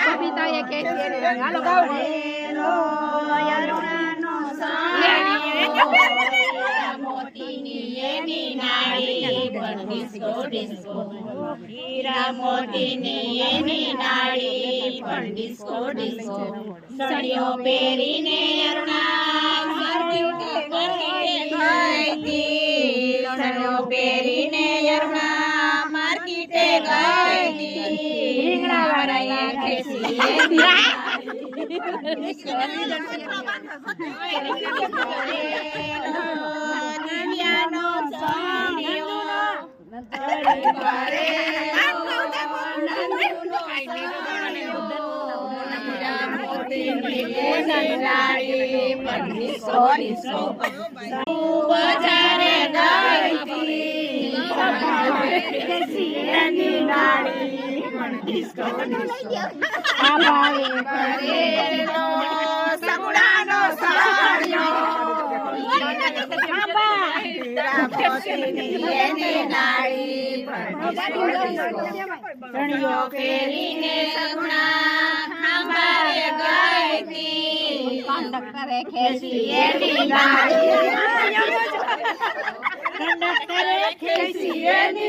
કવિતાએ કે હાલો ગાઓ મોતીની એની નાળી પણ disco disco હીરા મોતીની એની નાળી પણ ડિસ્કો ડિસ્કો સળિયો પહેરીને અરુણા સળિયો પહેરીને અરુણા માર્કેટે ગઈ રીંગણા વરાઈએ ખેસી રણિયો ફેરીને સગુણા ખાંભારે ગઈ કંડક્ટરે ખેંચી એની નાળી કંડક્ટરે ખેંચી એની